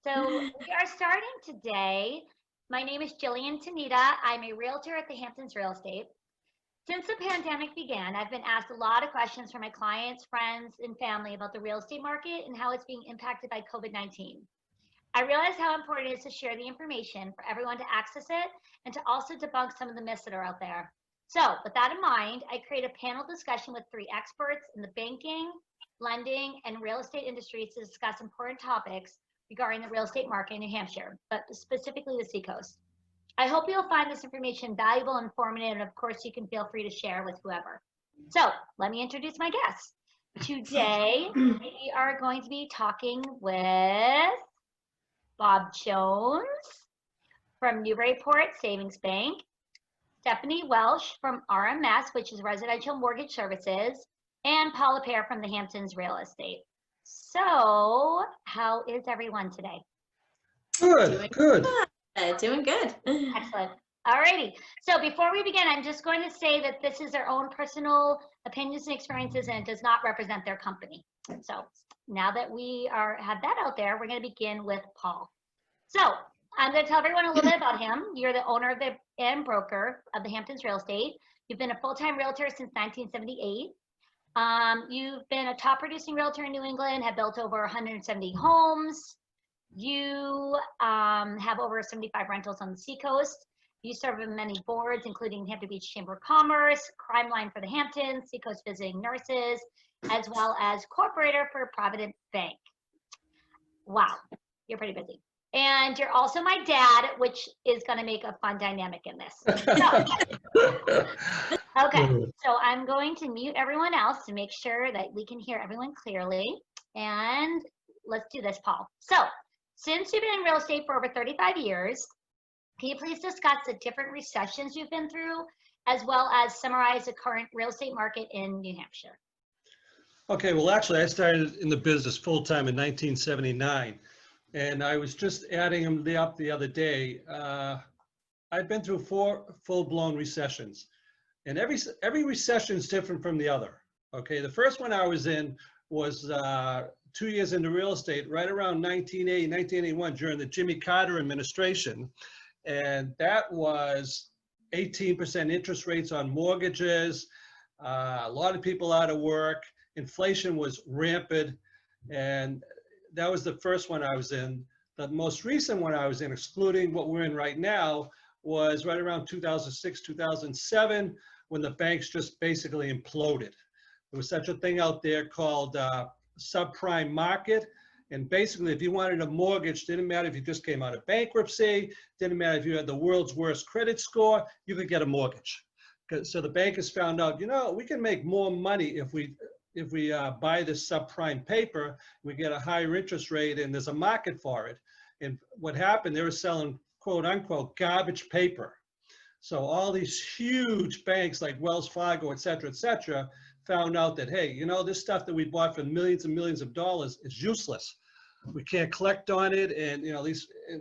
So we are starting today. My name is Jillian. I'm a realtor at the Hamptons Real Estate. Since the pandemic began, I've been asked a lot of questions from my clients, friends, and family about the real estate market and how it's being impacted by COVID-19. I realize how important it is to share the information for everyone to access it and to also debunk some of the myths that are out there. So with that in mind, I created a panel discussion with 3 experts in the banking, lending, and real estate industries to discuss important topics regarding the real estate market in New Hampshire, but specifically the Seacoast. I hope you'll find this information valuable and informative, and of course you can feel free to share with whoever. So let me introduce my guests. Today, we are going to be talking with Bob Jones from Newburyport Savings Bank, Stephanie Welsh from RMS, which is Residential Mortgage Services, and Paula Pear from the Hamptons Real Estate. So, how is everyone today? Good. Doing good. Excellent. Alrighty. So before we begin, I'm just going to say that this is their own personal opinions and experiences, and it does not represent their company. So now that we have that out there, we're going to begin with Paul. So I'm going to tell everyone a little bit about him. You're the owner and broker of the Hamptons Real Estate. You've been a full-time realtor since 1978. You've been a top producing realtor in New England, have built over 170 homes. You have over 75 rentals on the Seacoast. You serve on many boards, including Hampton Beach Chamber of Commerce, Crime Line for the Hamptons, Seacoast Visiting Nurses, as well as Corporator for Provident Bank. Wow, you're pretty busy. And you're also my dad, which is going to make a fun dynamic in this. Okay, so I'm going to mute everyone else to make sure that we can hear everyone clearly. And let's do this, Paul. So, since you've been in real estate for over 35 years, can you please discuss the different recessions you've been through, as well as summarize the current real estate market in New Hampshire? Okay, well, actually, I started in the business full-time in 1979, and I was just adding them up the other day. I've been through 4 full-blown recessions, and every recession is different from the other. Okay, the first one I was in was 2 years into real estate, right around 1980, 1981, during the Jimmy Carter administration. And that was 18% interest rates on mortgages, a lot of people out of work, inflation was rampant, and that was the first one I was in. The most recent one I was in, excluding what we're in right now, was right around 2006, 2007, when the banks just basically imploded. There was such a thing out there called subprime market, and basically if you wanted a mortgage, didn't matter if you just came out of bankruptcy, didn't matter if you had the world's worst credit score, you could get a mortgage. So the bankers found out, you know, we can make more money if we buy this subprime paper, we get a higher interest rate, and there's a market for it. And what happened, they were selling quote unquote garbage paper. So all these huge banks like Wells Fargo, et cetera, found out that, hey, you know, this stuff that we bought for millions and millions of dollars is useless. We can't collect on it. And, you know,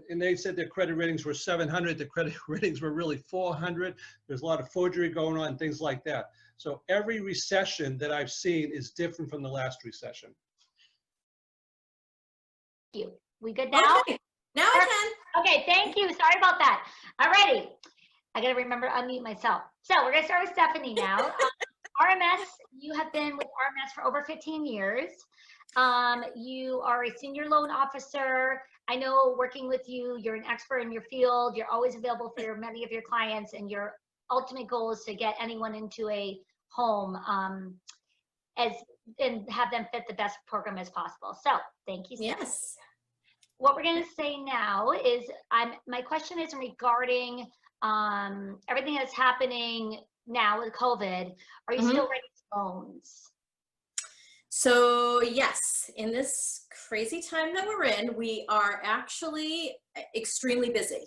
and they said their credit ratings were 700. The credit ratings were really 400. There's a lot of forgery going on, things like that. So every recession that I've seen is different from the last recession. Thank you. We good now? Okay. Now I can. Okay, thank you. Sorry about that. Alrighty. I got to remember to unmute myself. So we're going to start with Stephanie now. RMS, you have been with RMS for over 15 years. You are a senior loan officer. I know working with you, you're an expert in your field. You're always available for many of your clients, and your ultimate goal is to get anyone into a home and have them fit the best program as possible. So thank you, Stephanie. Yes. What we're going to say now is, my question is regarding everything that's happening now with COVID. Are you still writing loans? So yes, in this crazy time that we're in, we are actually extremely busy.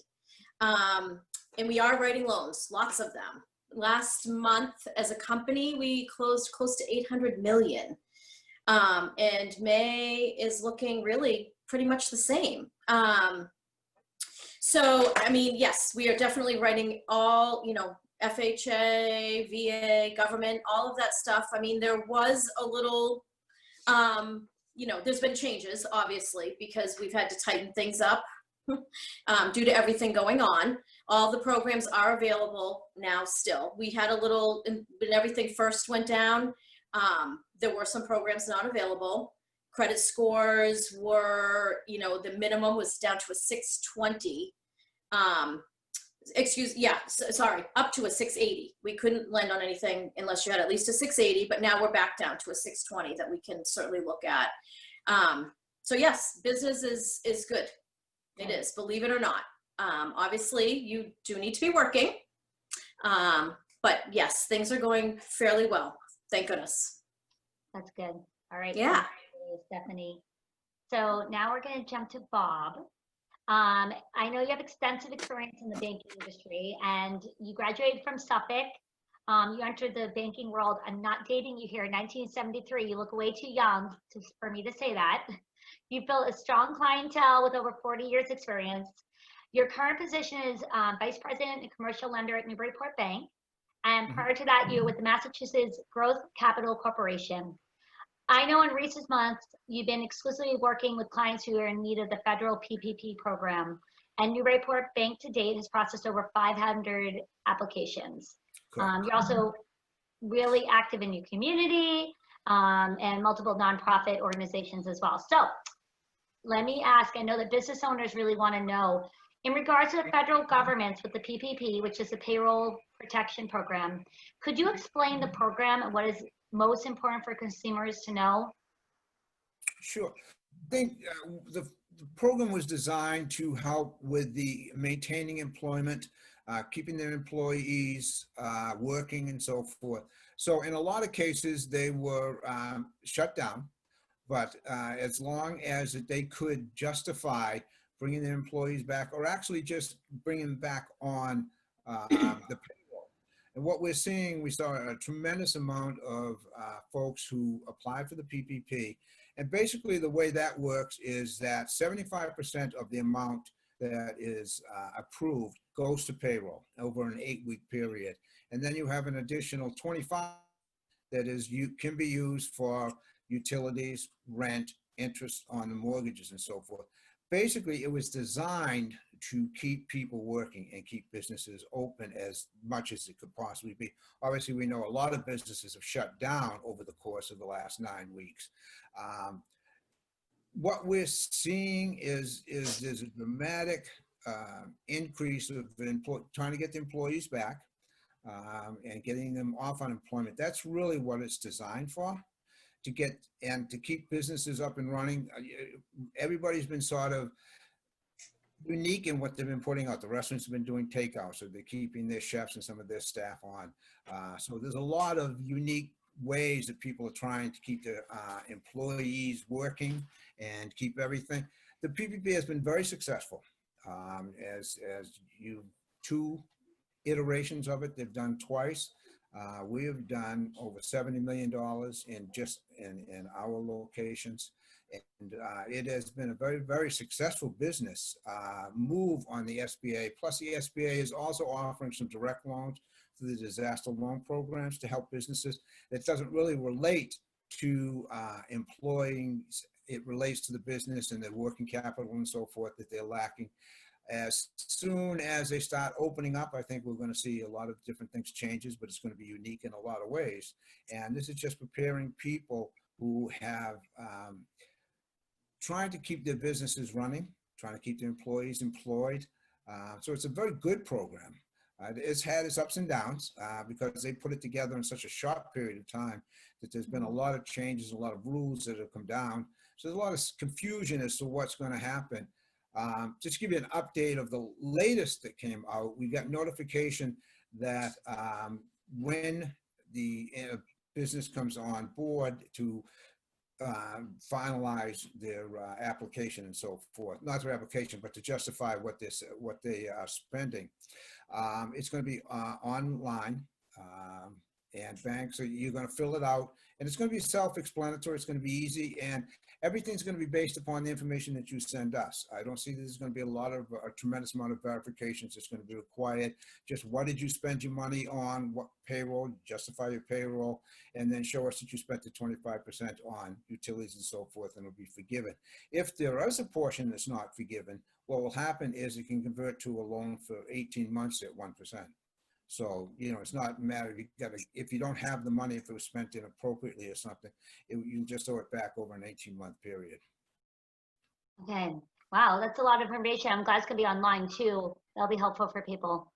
And we are writing loans, lots of them. Last month as a company, we closed close to 800 million. And May is looking really pretty much the same. So, I mean, yes, we are definitely writing all, you know, FHA, VA, government, all of that stuff. I mean, there was a little, you know, there's been changes, obviously, because we've had to tighten things up due to everything going on. All the programs are available now still. We had a little, when everything first went down, there were some programs not available. Credit scores were, you know, the minimum was down to a 620. Sorry, up to a 680. We couldn't lend on anything unless you had at least a 680, but now we're back down to a 620 that we can certainly look at. So yes, business is good. It is, believe it or not. Obviously, you do need to be working, but yes, things are going fairly well. Thank goodness. That's good. All right. Yeah. Stephanie. So now we're going to jump to Bob. I know you have extensive experience in the banking industry, and you graduated from Suffolk. You entered the banking world. I'm not dating you here. 1973. You look way too young for me to say that. You built a strong clientele with over 40 years experience. Your current position is Vice President and Commercial Lender at Newburyport Bank. And prior to that, you were with the Massachusetts Growth Capital Corporation. I know in recent months, you've been exclusively working with clients who are in need of the federal PPP program. And Newburyport Bank to date has processed over 500 applications. You're also really active in your community and multiple nonprofit organizations as well. So let me ask, I know that business owners really want to know, in regards to the federal government with the PPP, which is the Payroll Protection Program, could you explain the program and what is most important for consumers to know? Sure. I think the program was designed to help with the maintaining employment, keeping their employees working and so forth. So in a lot of cases, they were shut down, but as long as they could justify bringing their employees back, or actually just bringing them back on the payroll. And what we're seeing, we saw a tremendous amount of folks who applied for the PPP. And basically the way that works is that 75% of the amount that is approved goes to payroll over an 8-week period. And then you have an additional 25 that can be used for utilities, rent, interest on the mortgages and so forth. Basically, it was designed to keep people working and keep businesses open as much as it could possibly be. Obviously, we know a lot of businesses have shut down over the course of the last 9 weeks. What we're seeing is there's a dramatic increase of trying to get the employees back and getting them off unemployment. That's really what it's designed for. To keep businesses up and running. Everybody's been sort of unique in what they've been putting out. The restaurants have been doing takeout, so they're keeping their chefs and some of their staff on. So there's a lot of unique ways that people are trying to keep their employees working and keep everything. The PPP has been very successful. As you 2 iterations of it, they've done twice. We have done over $70 million in our locations, and it has been a very, very successful business move on the SBA. Plus, the SBA is also offering some direct loans through the disaster loan programs to help businesses. That doesn't really relate to employees. It relates to the business and their working capital and so forth that they're lacking. As soon as they start opening up, I think we're going to see a lot of different things changes, but it's going to be unique in a lot of ways. And this is just preparing people who have trying to keep their businesses running, trying to keep their employees employed. So it's a very good program. It's had its ups and downs because they put it together in such a short period of time that there's been a lot of changes, a lot of rules that have come down. So there's a lot of confusion as to what's going to happen. Just to give you an update of the latest that came out, we got notification that when the business comes on board to finalize their application and so forth, not their application, but to justify what they are spending, it's going to be online. And banks, so you're going to fill it out, and it's going to be self-explanatory. It's going to be easy, and everything's going to be based upon the information that you send us. I don't see there's going to be a tremendous amount of verifications that's going to be required. Just what did you spend your money on, what payroll, justify your payroll, and then show us that you spent the 25% on utilities and so forth, and it'll be forgiven. If there is a portion that's not forgiven, what will happen is it can convert to a loan for 18 months at 1%. So, you know, it's not a matter if you don't have the money, if it was spent inappropriately or something, you can just owe it back over an 18-month period. Okay. Wow, that's a lot of information. I'm glad it's gonna be online too. That'll be helpful for people.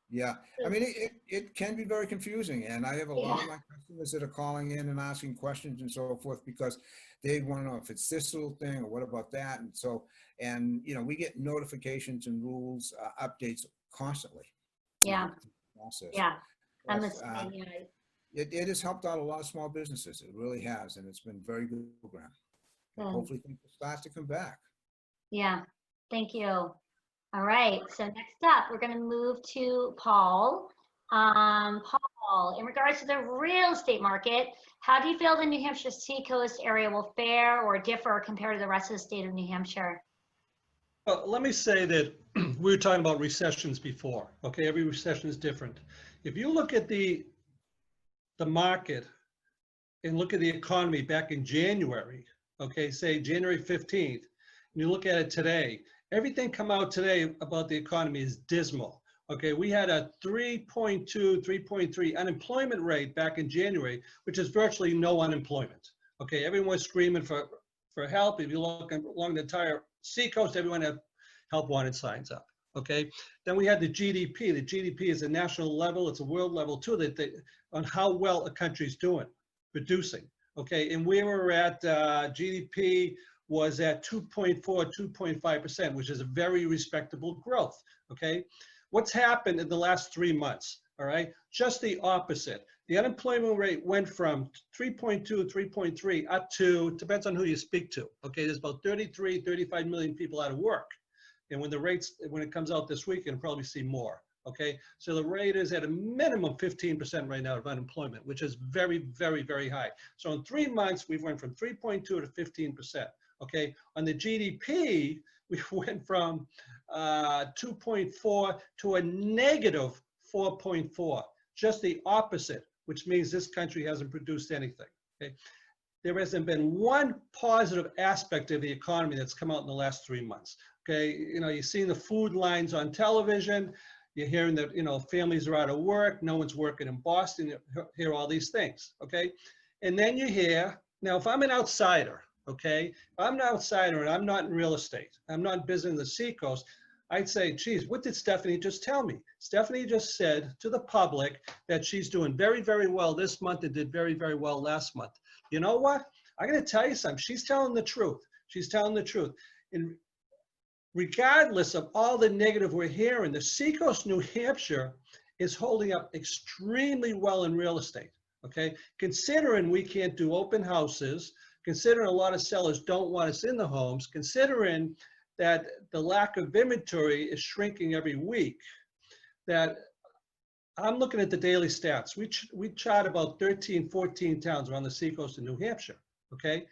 Yeah, I mean, it can be very confusing, and I have a lot of Yeah. my customers that are calling in and asking questions and so forth because they want to know if it's this little thing or what about that, and so, and you know, we get notifications and rules updates constantly. Yeah. Process. Yeah. I'm But, listening. Yeah. it has helped out a lot of small businesses. It really has, and it's been a very good program. And Good. hopefully things will start to come back. Yeah. Thank you. All right. So next up, we're going to move to Paul. Paul, in regards to the real estate market, how do you feel the New Hampshire Seacoast area will fare or differ compared to the rest of the state of New Hampshire? Well, let me say that we were talking about recessions before. Okay, every recession is different. If you look at the market and look at the economy back in January, okay, say January 15th, and you look at it today, everything come out today about the economy is dismal. Okay, we had a 3.2, 3.3 unemployment rate back in January, which is virtually no unemployment. Okay, everyone was screaming for help. If you look along the entire Seacoast, everyone had help wanted signs up. Okay, then we had the GDP. The GDP is a national level, it's a world level too, on how well a country's doing, producing. Okay, and we were at GDP was at 2.4, 2.5%, which is a very respectable growth. Okay, what's happened in the last 3 months? All right, just the opposite. The unemployment rate went from 3.2, 3.3 up to, depends on who you speak to. Okay, there's about 33, 35 million people out of work. And when it comes out this week, you'll probably see more. Okay, so the rate is at a minimum 15% right now of unemployment, which is very, very, very high. So in 3 months, we went from 3.2 to 15%. Okay, on the GDP, we went from 2.4 to a negative 4.4, just the opposite, which means this country hasn't produced anything. Okay, there hasn't been one positive aspect of the economy that's come out in the last 3 months. Okay, you know, you've seen the food lines on television, you're hearing that, you know, families are out of work, no one's working in Boston, you hear all these things, okay? And then you hear, now if I'm an outsider, okay, if I'm an outsider and I'm not in real estate, I'm not in business in the Seacoast, I'd say, geez, what did Stephanie just tell me? Stephanie just said to the public that she's doing very, very well this month and did very, very well last month. You know what? I'm going to tell you something. She's telling the truth. She's telling the truth. And regardless of all the negative we're hearing, the Seacoast, New Hampshire is holding up extremely well in real estate. Okay, considering we can't do open houses, considering a lot of sellers don't want us in the homes, considering that the lack of inventory is shrinking every week, that I'm looking at the daily stats. We chart about 13, 14 towns around the Seacoast in New Hampshire, okay?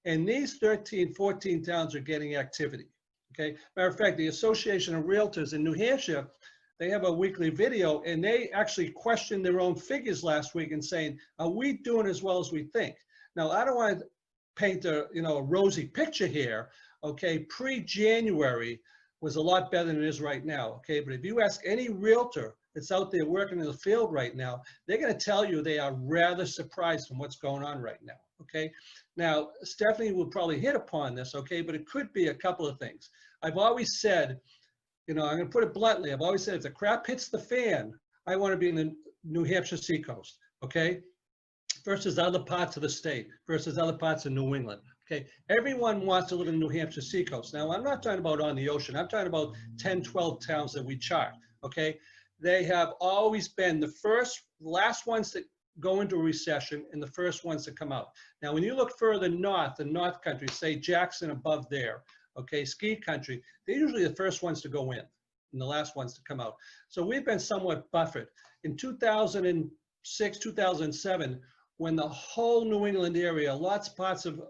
And these 13, 14 towns are getting activity, okay? Matter of fact, the Association of Realtors in New Hampshire, they have a weekly video and they actually questioned their own figures last week and saying, are we doing as well as we think? Now, I don't want to paint a rosy picture here, okay? Pre-January was a lot better than it is right now, okay? But if you ask any realtor that's out there working in the field right now, they're going to tell you they are rather surprised from what's going on right now, okay? Now, Stephanie will probably hit upon this, okay? But it could be a couple of things. I've always said, I'm going to put it bluntly, I've always said if the crap hits the fan, I want to be in the New Hampshire Seacoast, okay? Versus other parts of the state, versus other parts of New England. Okay, everyone wants to live in New Hampshire Seacoast. Now, I'm not talking about on the ocean. I'm talking about 10, 12 towns that we chart, okay? They have always been the last ones that go into a recession and the first ones to come out. Now, when you look further north, the North Country, say Jackson above there, okay, ski country, they're usually the first ones to go in and the last ones to come out. So we've been somewhat buffered. In 2006, 2007, when the whole New England area, parts of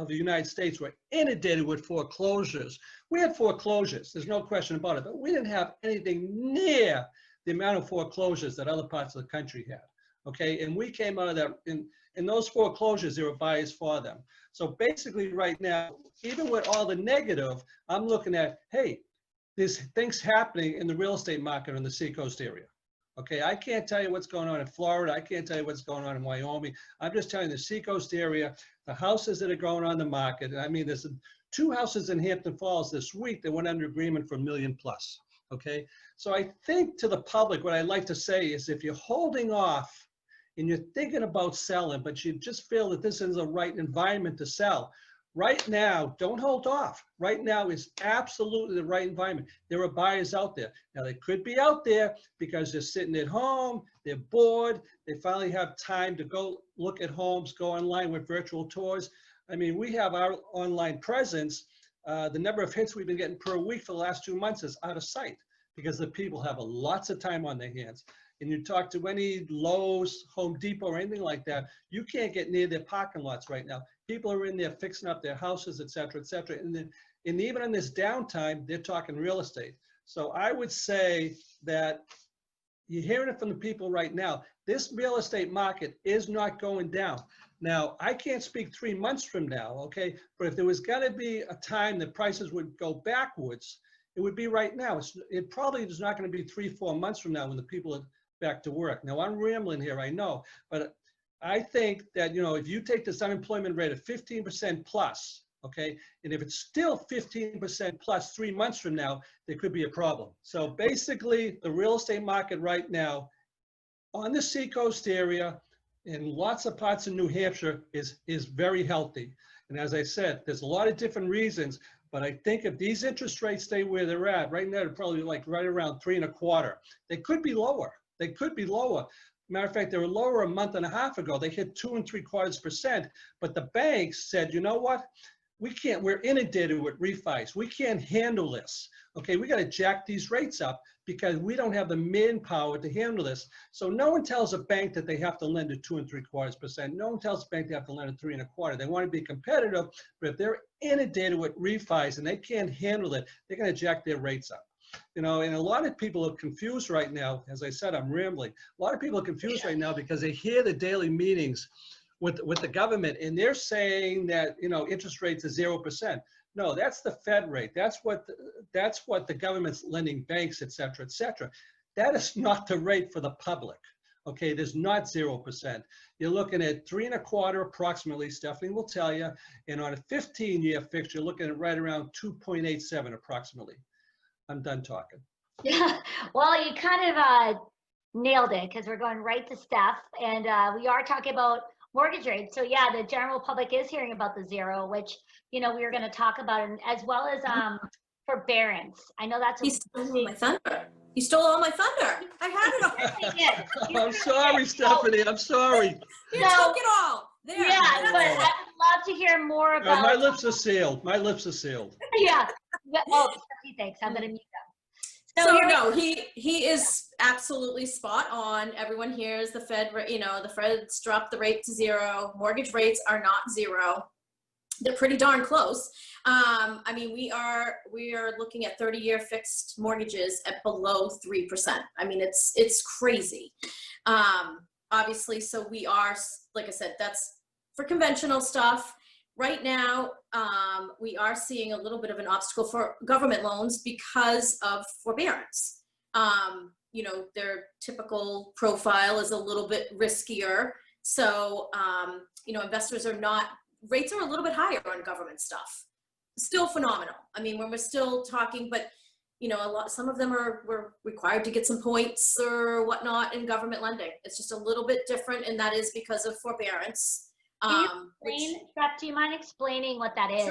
of the United States were inundated with foreclosures. We had foreclosures, there's no question about it, but we didn't have anything near the amount of foreclosures that other parts of the country had. Okay, and we came out of that, in those foreclosures, there were buyers for them. So basically right now, even with all the negative, I'm looking at, hey, there's things happening in the real estate market in the Seacoast area. Okay, I can't tell you what's going on in Florida. I can't tell you what's going on in Wyoming. I'm just telling you the Seacoast area, the houses that are going on the market. I mean, there's 2 houses in Hampton Falls this week that went under agreement for $1 million plus. Okay, so I think to the public, what I'd like to say is if you're holding off and you're thinking about selling, but you just feel that this is the right environment to sell, right now, don't hold off. Right now is absolutely the right environment. There are buyers out there. Now, they could be out there because they're sitting at home, they're bored, they finally have time to go look at homes, go online with virtual tours. I mean, we have our online presence. The number of hits we've been getting per week for the last 2 months is out of sight because the people have lots of time on their hands. And you talk to any Lowe's, Home Depot, or anything like that, you can't get near their parking lots right now. People are in there fixing up their houses, et cetera, et cetera. And even in this downtime, they're talking real estate. So I would say that you're hearing it from the people right now. This real estate market is not going down. Now, I can't speak 3 months from now, okay? But if there was gonna be a time that prices would go backwards, it would be right now. It probably is not gonna be 3-4 months from now when the people are back to work. Now, I'm rambling here, I know, but I think that, you know, if you take this unemployment rate of 15% plus, okay, and if it's still 15% plus 3 months from now, there could be a problem. So basically, the real estate market right now on the Seacoast area in lots of parts of New Hampshire is very healthy. And as I said, there's a lot of different reasons, but I think if these interest rates stay where they're at, right now, they're probably like right around 3 1/4. They could be lower. They could be lower. Matter of fact, they were lower a month and a half ago. They hit 2 3/4%, but the banks said, you know what? We can't, we're inundated with refis. We can't handle this. Okay, we got to jack these rates up because we don't have the manpower to handle this. So no one tells a bank that they have to lend at 2 3/4%. No one tells a bank they have to lend at 3 1/4. They want to be competitive, but if they're inundated with refis and they can't handle it, they're going to jack their rates up. You know, and a lot of people are confused right now. As I said, I'm rambling. A lot of people are confused right now because they hear the daily meetings with the government and they're saying that, you know, interest rates are 0%. No, that's the Fed rate. That's what the government's lending banks, et cetera, et cetera. That is not the rate for the public. Okay, there's not 0%. You're looking at 3 1/4 approximately, Stephanie will tell you, and on a 15-year fix, you're looking at right around 2.87 approximately. I'm done talking. Yeah, well, you kind of nailed it because we're going right to Steph, and we are talking about mortgage rates. So yeah, the general public is hearing about the zero, which, you know, we were going to talk about, and as well as forbearance. I know that's He stole all my thunder. He stole all my thunder. I had it all. I'm sorry, Stephanie. I'm sorry. You took it all. There. Yeah, but I would love to hear more about. My lips are sealed. My lips are sealed. Yeah. Oh, Stephanie, thanks. I'm going to mute them. So no, he is absolutely spot on. Everyone hears the Fed, you know, the Fed's dropped the rate to 0. Mortgage rates are not 0. They're pretty darn close. I mean, we are looking at 30-year fixed mortgages at below 3%. I mean, it's crazy. Obviously, so we are, like I said, that's for conventional stuff. Right now, we are seeing a little bit of an obstacle for government loans because of forbearance. You know, their typical profile is a little bit riskier. So, you know, investors are not, rates are a little bit higher on government stuff. Still phenomenal. I mean, when we're still talking, but, you know, some of them we're required to get some points or whatnot in government lending. It's just a little bit different, and that is because of forbearance. Steph, do you mind explaining what that is?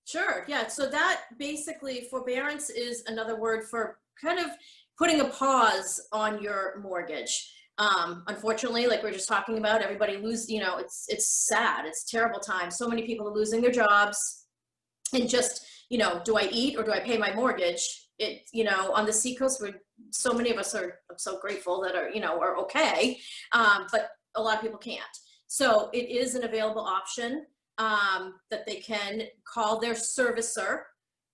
Sure. Yeah. So that basically, forbearance is another word for kind of putting a pause on your mortgage. Unfortunately, like we we're just talking about, everybody you know, it's sad. It's a terrible time. So many people are losing their jobs, and just, you know, do I eat or do I pay my mortgage? You know, on the Seacoast, where so many of us are so grateful that are okay. But a lot of people can't. So it is an available option. that they can call their servicer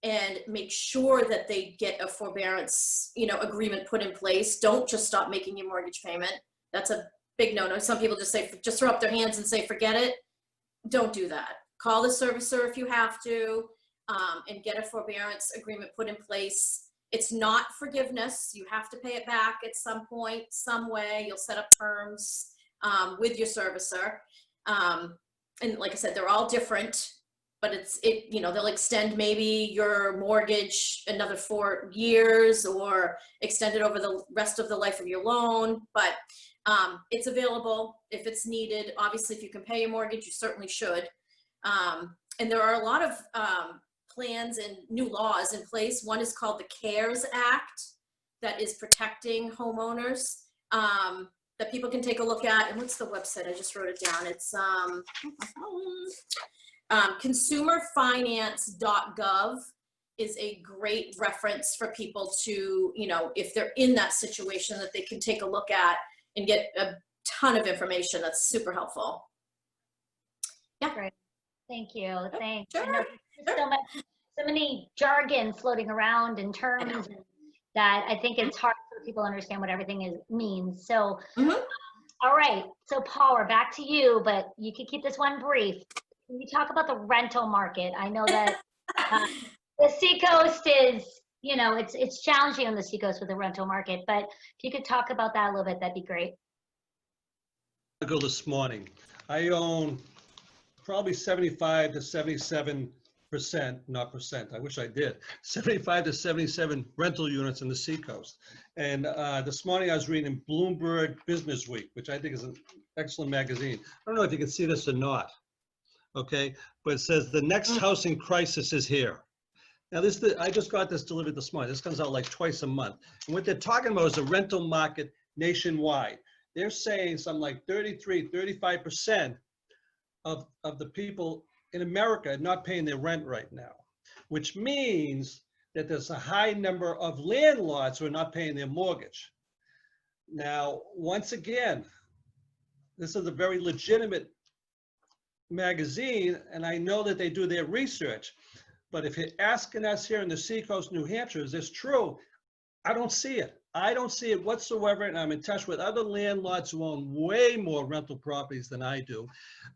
and make sure that they get a forbearance, agreement put in place. Don't just stop making your mortgage payment. That's a big no-no. Some people just throw up their hands and say, forget it. Don't do that. Call the servicer if you have to, and get a forbearance agreement put in place. It's not forgiveness. You have to pay it back at some point, some way. You'll set up terms with your servicer. And like I said, they're all different, but they'll extend maybe your mortgage another 4 years or extend it over the rest of the life of your loan. But it's available if it's needed. Obviously, if you can pay your mortgage, you certainly should. And there are a lot of plans and new laws in place. One is called the CARES Act that is protecting homeowners, that people can take a look at. And what's the website? I just wrote it down. It's consumerfinance.gov is a great reference for people to, if they're in that situation, that they can take a look at and get a ton of information. That's super helpful. Yeah. Great. Thank you. Thanks. Sure. I know there's so many jargons floating around and terms that I think it's hard for people to understand what everything means. So, all right. So Paul, we're back to you, but you can keep this one brief. Can you talk about the rental market? I know that the Seacoast is, it's challenging on the Seacoast with the rental market, but if you could talk about that a little bit, that'd be great. I go this morning. I own probably 75 to 77%, not percent, I wish I did, 75 to 77 rental units in the Seacoast. And this morning I was reading Bloomberg Business Week, which I think is an excellent magazine. I don't know if you can see this or not, okay? But it says the next housing crisis is here. Now I just got this delivered this morning. This comes out like twice a month. And what they're talking about is the rental market nationwide. They're saying something like 35% of the people in America are not paying their rent right now, which means that there's a high number of landlords who are not paying their mortgage. Now, once again, this is a very legitimate magazine, and I know that they do their research, but if you're asking us here in the Seacoast, New Hampshire, is this true? I don't see it. I don't see it whatsoever, and I'm in touch with other landlords who own way more rental properties than I do.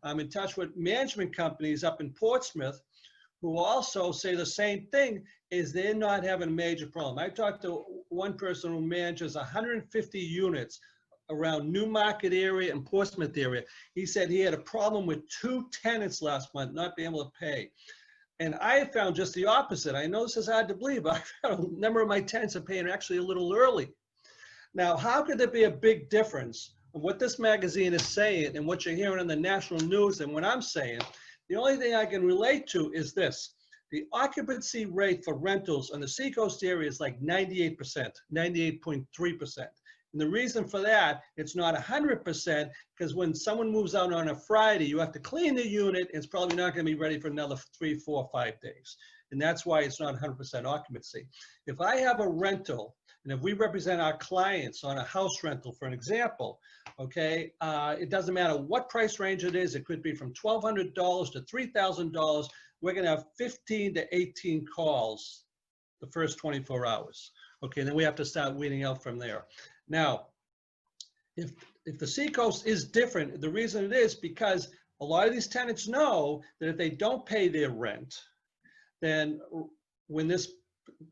I'm in touch with management companies up in Portsmouth who also say the same thing, is they're not having a major problem. I talked to one person who manages 150 units around Newmarket area and Portsmouth area. He said he had a problem with 2 tenants last month not being able to pay. And I found just the opposite. I know this is hard to believe, but I found a number of my tenants are paying actually a little early. Now, how could there be a big difference of what this magazine is saying and what you're hearing in the national news and what I'm saying? The only thing I can relate to is this. The occupancy rate for rentals on the Seacoast area is like 98%, 98.3%. And the reason for that, it's not 100%, because when someone moves out on a Friday, you have to clean the unit. And it's probably not going to be ready for another 3, 4, 5 days. And that's why it's not 100% occupancy. If I have a rental, and if we represent our clients on a house rental, for an example, okay, it doesn't matter what price range it is. It could be from $1,200 to $3,000. We're going to have 15 to 18 calls the first 24 hours. Okay, then we have to start weeding out from there. Now, if the Seacoast is different, the reason it is because a lot of these tenants know that if they don't pay their rent, then when this,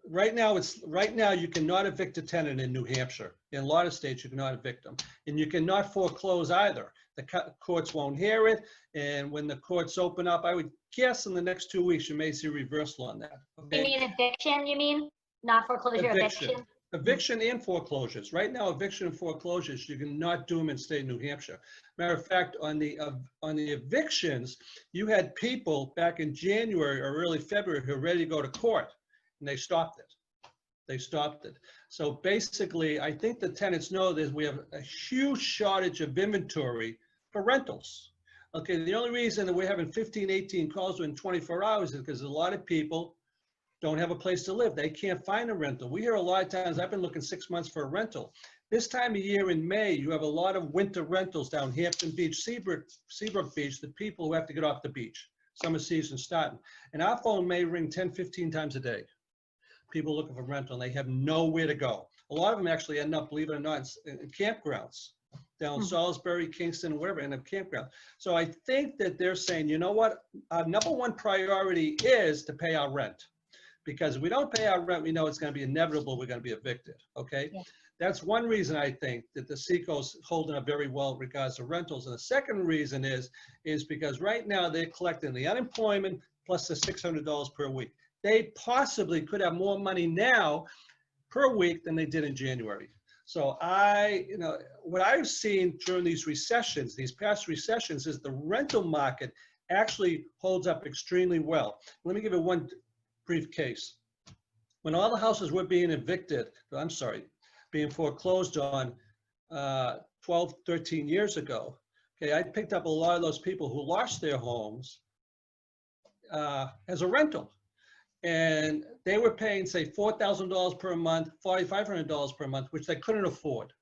right now you cannot evict a tenant in New Hampshire. In a lot of states, you cannot evict them. And you cannot foreclose either. The courts won't hear it. And when the courts open up, I would guess in the next 2 weeks, you may see a reversal on that. Okay? You mean eviction, you mean? Not foreclosure, eviction? Eviction and foreclosures. Right now, eviction and foreclosures, you cannot do them in state New Hampshire. Matter of fact, on the evictions, you had people back in January or early February who were ready to go to court, and they stopped it. They stopped it. So basically, I think the tenants know that we have a huge shortage of inventory for rentals. Okay, the only reason that we're having 15, 18 calls within 24 hours is because a lot of people don't have a place to live. They can't find a rental. We hear a lot of times, I've been looking 6 months for a rental. This time of year in May, you have a lot of winter rentals down Hampton Beach, Seabrook Beach, the people who have to get off the beach. summer season starting. And our phone may ring 10, 15 times a day. People looking for rental, and they have nowhere to go. A lot of them actually end up, believe it or not, in campgrounds down in Salisbury, Kingston, wherever, in a campground. So I think that they're saying, you know what, our number one priority is to pay our rent. Because if we don't pay our rent, we know it's going to be inevitable, we're going to be evicted, okay? Yeah. That's one reason I think that the Seacoast is holding up very well in regards to rentals. And the second reason is because right now they're collecting the unemployment plus the $600 per week. They possibly could have more money now per week than they did in January. So what I've seen during these recessions, these past recessions, is the rental market actually holds up extremely well. Let me give you one brief case. When all the houses were being being foreclosed on 12, 13 years ago, okay, I picked up a lot of those people who lost their homes as a rental. And they were paying, say, $4,000 per month, $4,500 per month, which they couldn't afford.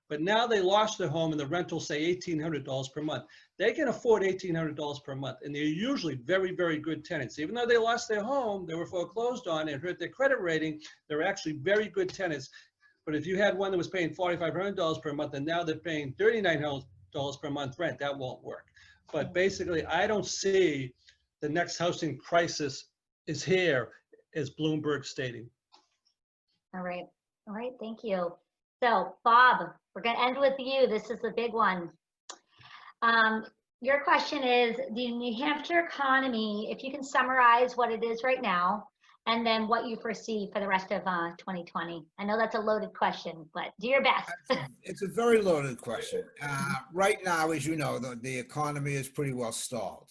But now they lost their home and the rental, say, $1,800 per month. They can afford $1,800 per month. And they're usually very, very good tenants. Even though they lost their home, they were foreclosed on and hurt their credit rating, they're actually very good tenants. But if you had one that was paying $4,500 per month and now they're paying $3,900 per month rent, that won't work. But basically, I don't see the next housing crisis is here, as Bloomberg stating. All right. Thank you. So, Bob, we're going to end with you. This is the big one. Your question is the New Hampshire economy, if you can summarize what it is right now, and then what you foresee for the rest of 2020. I know that's a loaded question, but do your best. It's a very loaded question. Right now, as you know, the economy is pretty well stalled.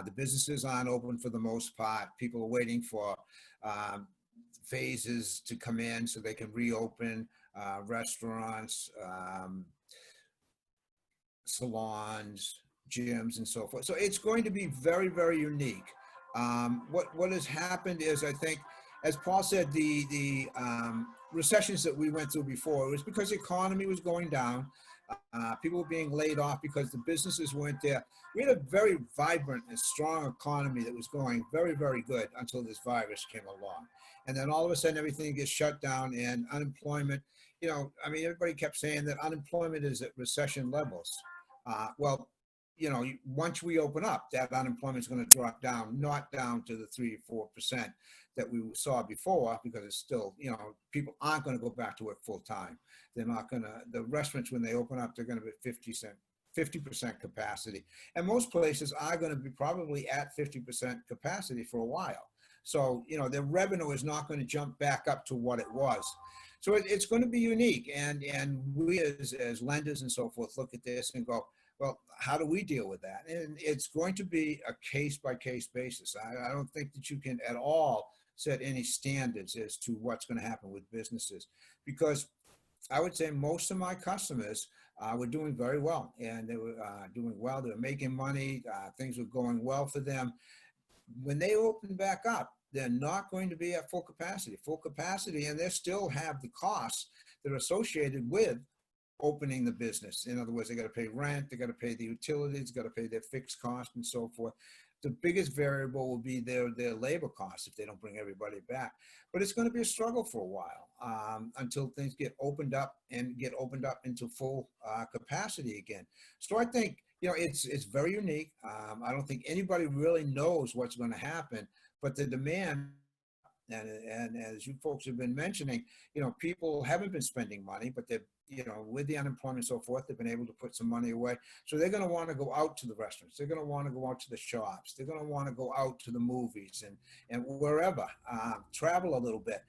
The businesses aren't open for the most part. People are waiting for phases to come in so they can reopen restaurants, salons, gyms, and so forth. So it's going to be very, very unique. What has happened is, I think, as Paul said, the recessions that we went through before, it was because the economy was going down. People were being laid off because the businesses weren't there. We had a very vibrant and strong economy that was going very, very good until this virus came along. And then all of a sudden, everything gets shut down and unemployment, everybody kept saying that unemployment is at recession levels. Once we open up, that unemployment is going to drop down, not down to the 3 or 4% that we saw before, because it's still, people aren't going to go back to work full time. They're not going to, the restaurants, when they open up, they're going to be 50% capacity. And most places are going to be probably at 50% capacity for a while. So, their revenue is not going to jump back up to what it was. So it's going to be unique. And we as lenders and so forth look at this and go, well, how do we deal with that? And it's going to be a case-by-case basis. I don't think that you can at all set any standards as to what's going to happen with businesses, because I would say most of my customers were doing very well, and they were doing well. They were making money. Things were going well for them. When they open back up, they're not going to be at full capacity, and they still have the costs that are associated with opening the business. In other words, they got to pay rent, they got to pay the utilities, got to pay their fixed costs and so forth. The biggest variable will be their labor costs if they don't bring everybody back. But it's going to be a struggle for a while until things get opened up into full capacity again. So I think, it's very unique. I don't think anybody really knows what's going to happen, but the demand, and as you folks have been mentioning, people haven't been spending money, but they're, with the unemployment and so forth, they've been able to put some money away. So they're going to want to go out to the restaurants. They're going to want to go out to the shops. They're going to want to go out to the movies and wherever, travel a little bit.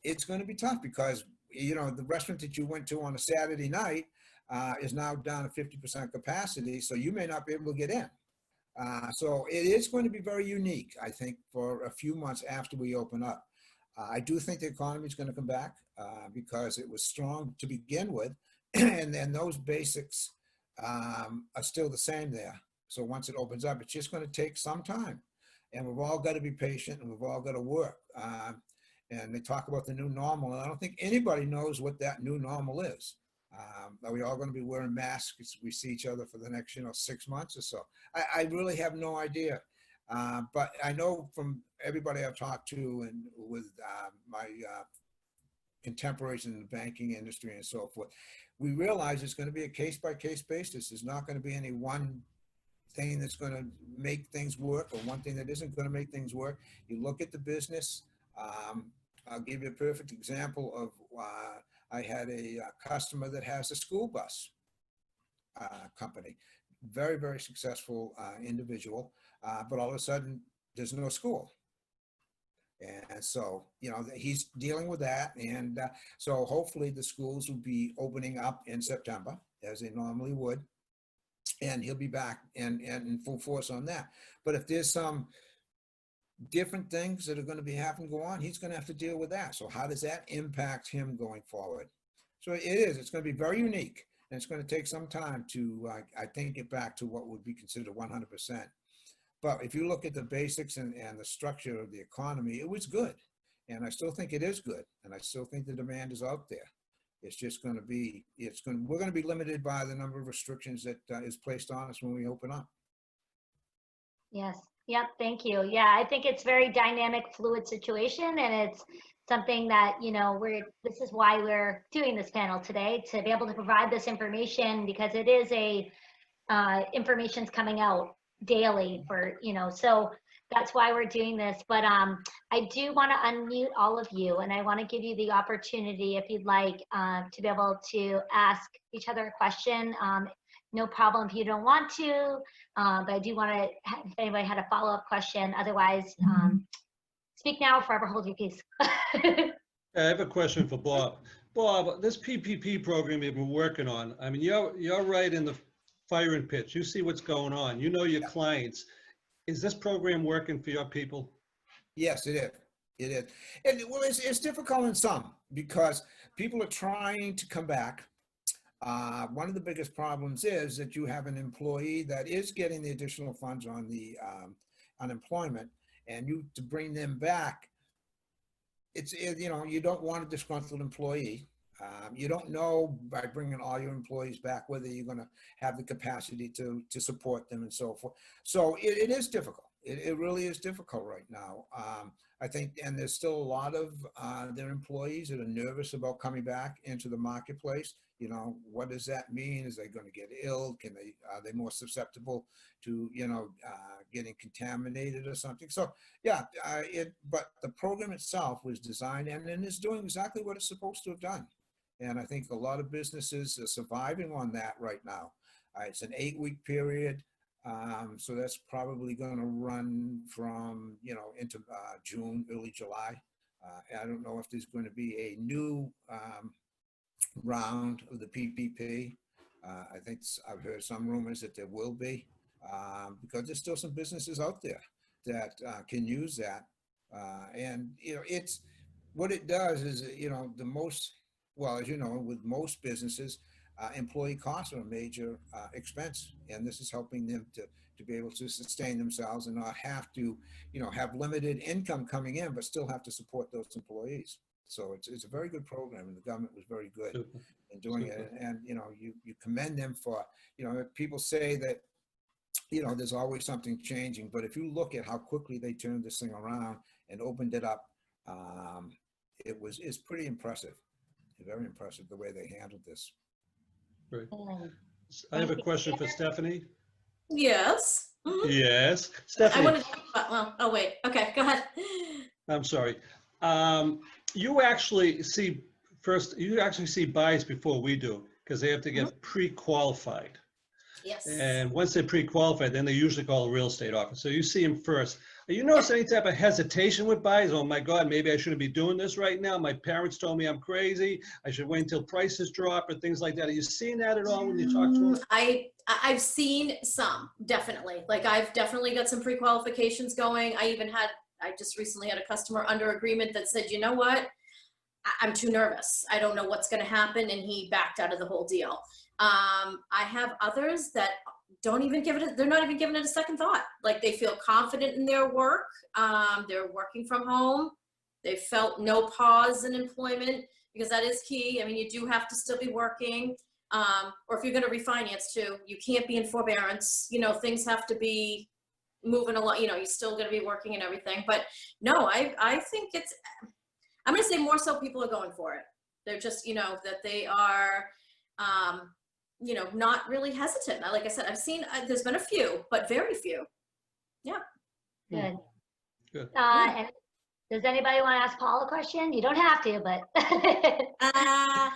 It's going to be tough because, the restaurant that you went to on a Saturday night is now down to 50% capacity. So you may not be able to get in. So it is going to be very unique, I think, for a few months after we open up. I do think the economy is going to come back because it was strong to begin with, and then those basics are still the same there. So once it opens up, it's just going to take some time, and we've all got to be patient, and we've all got to work. And they talk about the new normal, and I don't think anybody knows what that new normal is. Are we all going to be wearing masks as we see each other for the next, 6 months or so? I really have no idea. But I know from everybody I've talked to and with my contemporaries in the banking industry and so forth, we realize it's going to be a case-by-case basis. There's not going to be any one thing that's going to make things work or one thing that isn't going to make things work. You look at the business. I'll give you a perfect example of I had a customer that has a school bus company, very, very successful individual, but all of a sudden there's no school. And so, he's dealing with that. And so hopefully the schools will be opening up in September as they normally would. And he'll be back and in full force on that. But if there's some different things that are going to be happening go on, he's going to have to deal with that. So how does that impact him going forward? So it's going to be very unique, and it's going to take some time to, I think, get back to what would be considered 100%. But if you look at the basics and the structure of the economy, it was good. And I still think it is good. And I still think the demand is out there. It's just going to be, we're going to be limited by the number of restrictions that is placed on us when we open up. Yes. Yep. Thank you. Yeah, I think it's very dynamic, fluid situation, and it's something that, this is why we're doing this panel today, to be able to provide this information, because it is information's coming out daily for, so that's why we're doing this. But I do want to unmute all of you, and I want to give you the opportunity, if you'd like, to be able to ask each other a question. No problem if you don't want to, but I do want to, if anybody had a follow-up question, otherwise, speak now or forever hold your peace. I have a question for Bob. Bob, this PPP program you've been working on, I mean, you're right in the firing pitch. You see what's going on. You know your clients. Is this program working for your people? Yes, it is. It is. And well, it's difficult in some because people are trying to come back. One of the biggest problems is that you have an employee that is getting the additional funds on the unemployment, and to bring them back, you don't want a disgruntled employee. You don't know by bringing all your employees back whether you're going to have the capacity to support them and so forth. So it is difficult. It really is difficult right now. I think, and there's still a lot of their employees that are nervous about coming back into the marketplace. What does that mean? Is they going to get ill? Are they more susceptible to, getting contaminated or something? So yeah, but the program itself was designed and is doing exactly what it's supposed to have done. And I think a lot of businesses are surviving on that right now. It's an 8-week period. So that's probably going to run from, into June, early July. I don't know if there's going to be a new round of the PPP. I think I've heard some rumors that there will be, because there's still some businesses out there that can use that. And, it's what it does is, as you know, with most businesses, employee costs are a major expense, and this is helping them to be able to sustain themselves and not have to, have limited income coming in, but still have to support those employees. So it's a very good program, and the government was very good in doing it. And you commend them for, people say that, there's always something changing, but if you look at how quickly they turned this thing around and opened it up, it's pretty impressive. Very impressive the way they handled this. Great. I have a question for Stephanie. Yes. Mm-hmm. Yes, Stephanie. Oh wait. Okay, go ahead. I'm sorry. You actually see buys before we do, because they have to get pre-qualified. Yes. And once they're pre-qualified, then they usually call a real estate office. So you see them first. You notice any type of hesitation with buys? Oh my God, maybe I shouldn't be doing this right now. My parents told me I'm crazy. I should wait until prices drop or things like that. Are you seeing that at all when you talk to them? I've seen some, definitely. Like I've definitely got some pre-qualifications going. I just recently had a customer under agreement that said, you know what? I'm too nervous. I don't know what's going to happen. And he backed out of the whole deal. I have others that don't even they're not even giving it a second thought. Like they feel confident in their work. They're working from home. They felt no pause in employment, because that is key. I mean, you do have to still be working. Or if you're gonna refinance too, you can't be in forbearance, you know, things have to be moving along, you know, you're still gonna be working and everything. But no, I think it's, I'm gonna say more so people are going for it. They're just, you know, that they are, you know, not really hesitant. Like I said, I've seen, there's been a few, but very few. Yeah. Good. Good. And does anybody want to ask Paul a question? You don't have to, but. I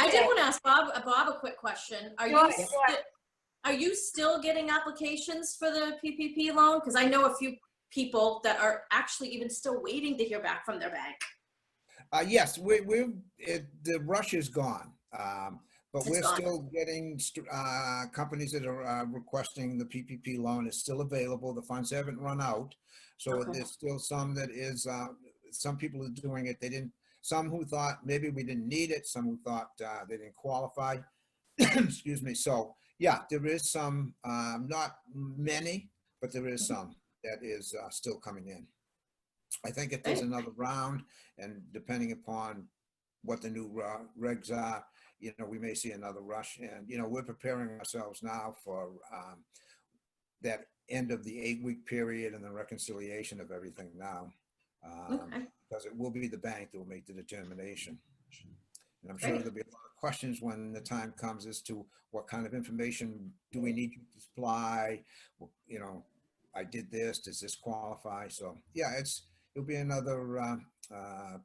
did want to ask Bob a quick question. Are you still getting applications for the PPP loan? Because I know a few people that are actually even still waiting to hear back from their bank. Yes, the rush is gone. But we're still getting companies that are requesting the PPP loan. Is still available. The funds haven't run out. So there's still some that is, some people are doing it. They didn't, some who thought maybe we didn't need it, some who thought they didn't qualify. Excuse me. So yeah, there is some, not many, but there is some that is still coming in. I think if there's another round, and depending upon what the new regs are, you know, we may see another rush. And, you know, we're preparing ourselves now for that end of the 8-week period and the reconciliation of everything now. Because it will be the bank that will make the determination. And I'm sure there'll be a lot of questions when the time comes as to what kind of information do we need to supply? Well, you know, I did this, does this qualify? So yeah, it'll be another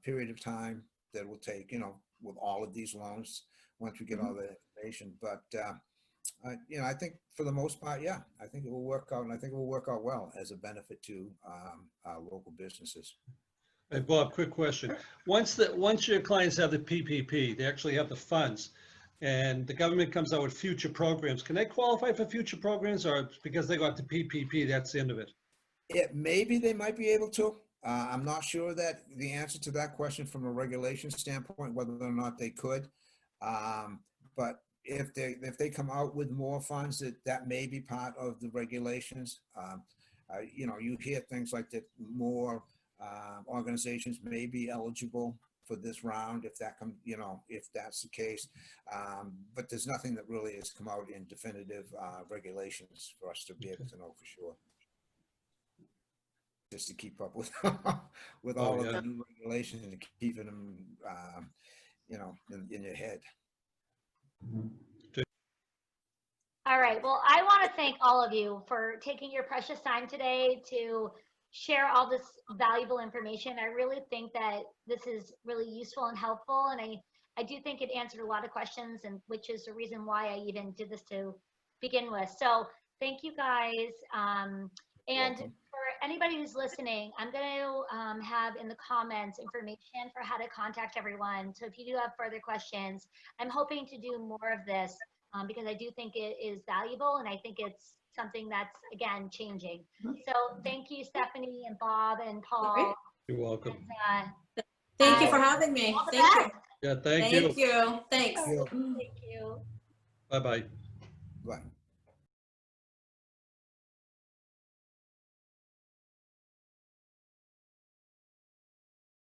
period of time that will take, you know, with all of these loans once we get all the information. But, you know, I think for the most part, yeah, I think it will work out, and I think it will work out well as a benefit to our local businesses. Hey, Bob, quick question. Once your clients have the PPP, they actually have the funds, and the government comes out with future programs, can they qualify for future programs, or because they got the PPP, that's the end of it? Maybe they might be able to. I'm not sure that the answer to that question from a regulation standpoint, whether or not they could. But if they come out with more funds, that may be part of the regulations. You know, you hear things like that more organizations may be eligible for this round if that you know, if that's the case. But there's nothing that really has come out in definitive regulations for us to be able to know for sure. Just to keep up with with all of the new regulations and keeping them, you know, in your head. All right. Well, I want to thank all of you for taking your precious time today to share all this valuable information. I really think that this is really useful and helpful, and I do think it answered a lot of questions, and which is the reason why I even did this to begin with. So thank you guys. And for anybody who's listening, I'm going to have in the comments information for how to contact everyone. So if you do have further questions, I'm hoping to do more of this because I do think it is valuable, and I think it's something that's, again, changing. So thank you, Stephanie and Bob and Paul. You're welcome. And, Thank you for having me. Thank you. Yeah, thank you. Thank you. Thanks. Thank you. Bye-bye. Bye.